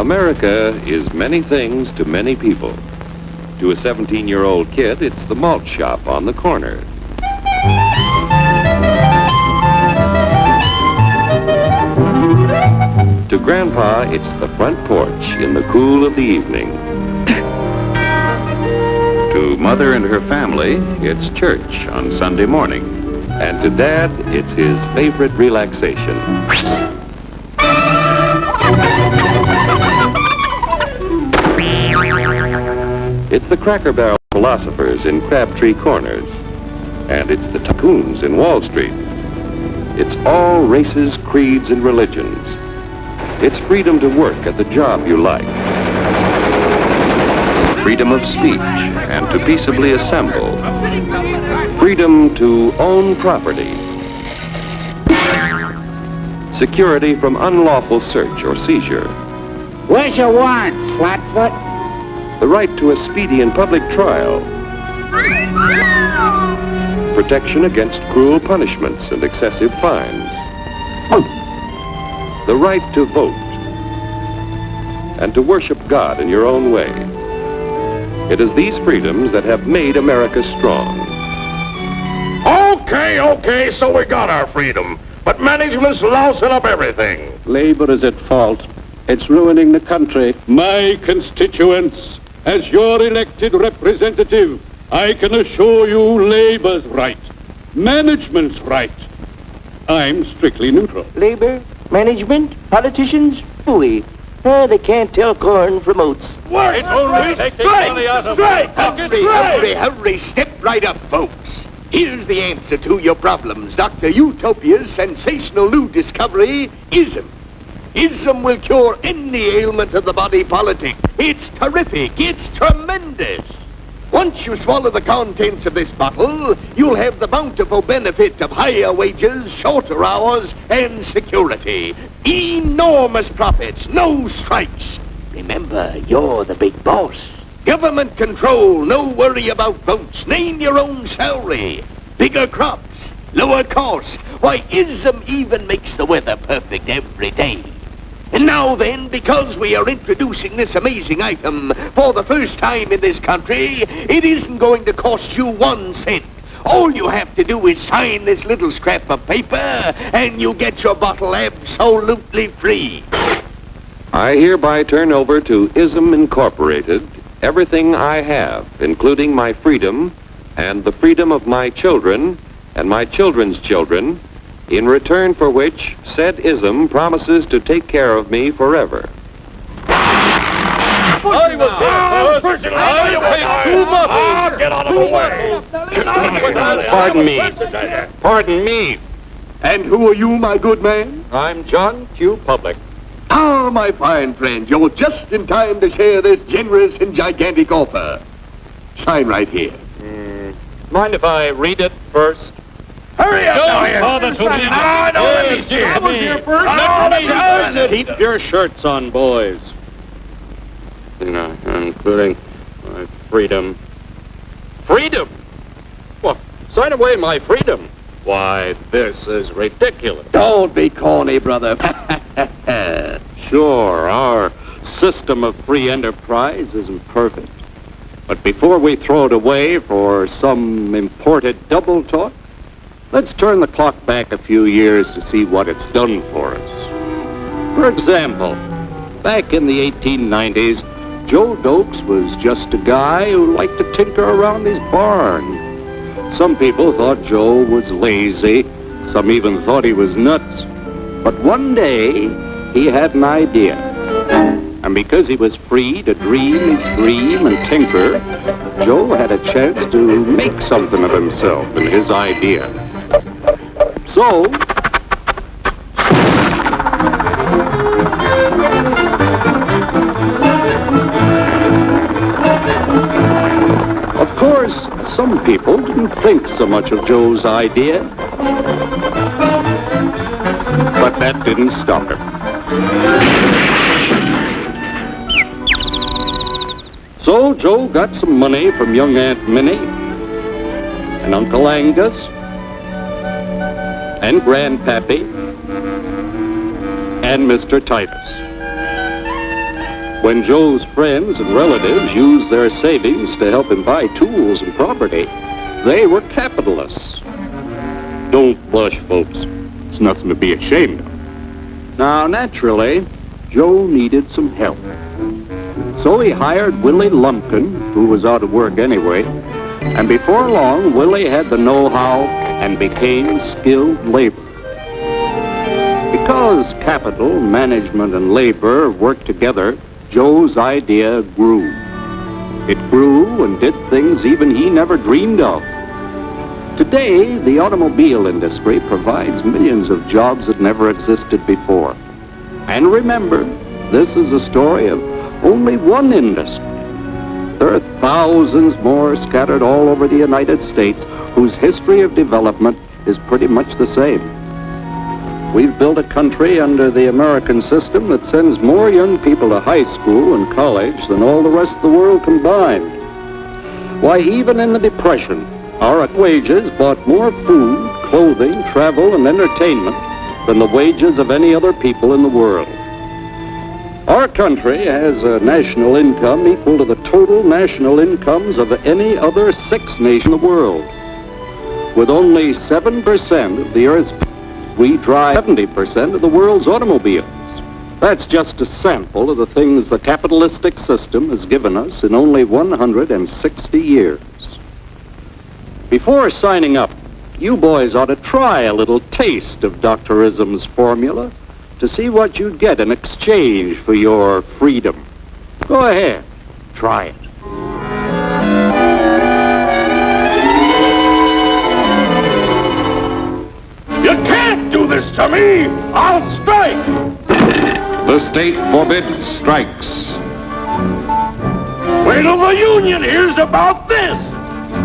America is many things to many people. To a 17-year-old kid, it's the malt shop on the corner. To Grandpa, it's the front porch in the cool of the evening. To Mother and her family, it's church on Sunday morning. And to Dad, it's his favorite relaxation. It's the Cracker Barrel philosophers in Crabtree Corners. And it's the tycoons in Wall Street. It's all races, creeds, and religions. It's freedom to work at the job you like. Freedom of speech and to peaceably assemble. Freedom to own property. Security from unlawful search or seizure. Where's your warrant, Flatfoot? The right to a speedy and public trial. Protection against cruel punishments and excessive fines. The right to vote. And to worship God in your own way. It is these freedoms that have made America strong. Okay, so we got our freedom. But management's lousing up everything. Labor is at fault. It's ruining the country. My constituents, as your elected representative, I can assure you Labor's right. Management's right. I'm strictly neutral. Labor, management, politicians, phooey. They can't tell corn from oats. Wait, Hurry, step right up, folks. Here's the answer to your problems. Dr. Utopia's sensational new discovery, ism. Ism will cure any ailment of the body politic. It's terrific. It's tremendous. Once you swallow the contents of this bottle, you'll have the bountiful benefit of higher wages, shorter hours, and security. Enormous profits, no strikes. Remember, you're the big boss. Government control, no worry about votes. Name your own salary. Bigger crops, lower costs. Why, ism even makes the weather perfect every day. And now then, because we are introducing this amazing item for the first time in this country, it isn't going to cost you 1 cent. All you have to do is sign this little scrap of paper, and you get your bottle absolutely free. I hereby turn over to ISM Incorporated everything I have, including my freedom and the freedom of my children and my children's children, in return for which said ISM promises to take care of me forever. Get out of the way. Pardon me. And who are you, my good man? I'm John Q. Public. Ah, my fine friend, you're just in time to share this generous and gigantic offer. Sign right here. Mind if I read it first? Hurry up, Keep your shirts on, boys. Including my freedom. Freedom? What? Sign away my freedom? Why, this is ridiculous. Don't be corny, brother. Sure, our system of free enterprise isn't perfect. But before we throw it away for some imported double talk, let's turn the clock back a few years to see what it's done for us. For example, back in the 1890s, Joe Dokes was just a guy who liked to tinker around his barn. Some people thought Joe was lazy. Some even thought he was nuts. But one day, he had an idea. And because he was free to dream his dream and tinker, Joe had a chance to make something of himself and his idea. So, of course, some people didn't think so much of Joe's idea. But that didn't stop him. So Joe got some money from young Aunt Minnie and Uncle Angus and Grandpappy and Mr. Titus. When Joe's friends and relatives used their savings to help him buy tools and property, they were capitalists. Don't blush, folks. It's nothing to be ashamed of. Now, naturally, Joe needed some help. So he hired Willie Lumpkin, who was out of work anyway, and before long, Willie had the know-how and became skilled labor. Because capital, management, and labor worked together, Joe's idea grew. It grew and did things even he never dreamed of. Today, the automobile industry provides millions of jobs that never existed before. And remember, this is a story of only one industry. There are thousands more scattered all over the United States whose history of development is pretty much the same. We've built a country under the American system that sends more young people to high school and college than all the rest of the world combined. Why, even in the Depression, our wages bought more food, clothing, travel, and entertainment than the wages of any other people in the world. Our country has a national income equal to the total national incomes of any other 6 nations in the world. With only 7% of the Earth's people, we drive 70% of the world's automobiles. That's just a sample of the things the capitalistic system has given us in only 160 years. Before signing up, you boys ought to try a little taste of Dr. Ism's formula to see what you'd get in exchange for your freedom. Go ahead, try it. You can't do this to me! I'll strike! The state forbids strikes. Wait till the Union hears about this!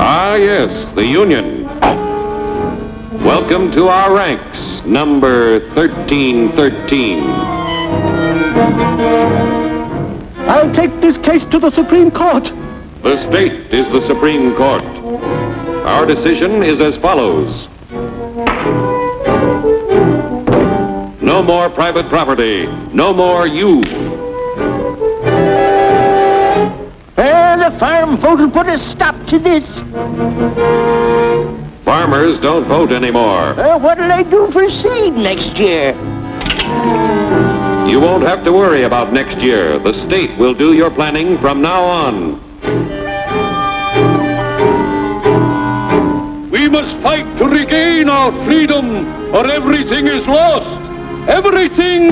Ah, yes, the Union. Welcome to our ranks, number 1313. I'll take this case to the Supreme Court. The state is the Supreme Court. Our decision is as follows. No more private property. No more you. The farm vote will put a stop to this. Farmers don't vote anymore. What'll I do for seed next year? You won't have to worry about next year. The state will do your planning from now on. We must fight to regain our freedom, or everything is lost. Everything!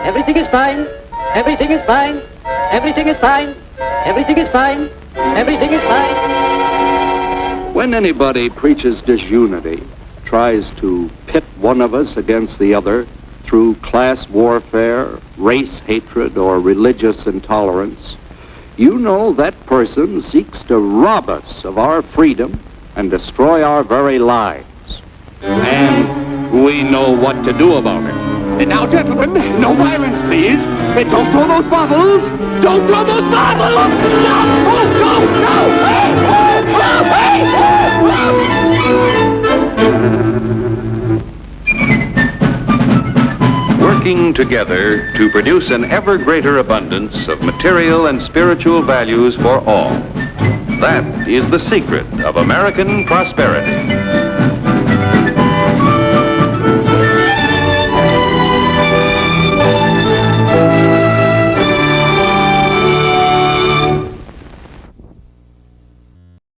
Everything is fine. Everything is fine. Everything is fine. Everything is fine. Everything is fine. When anybody preaches disunity, tries to pit one of us against the other through class warfare, race hatred, or religious intolerance, you know that person seeks to rob us of our freedom and destroy our very lives. And we know what to do about it. Now, gentlemen, no violence, please. Don't throw those bottles. Don't throw those bottles. No! Oh, no! No! Hey! Oh, no! Hey! Working together to produce an ever greater abundance of material and spiritual values for all. That is the secret of American prosperity.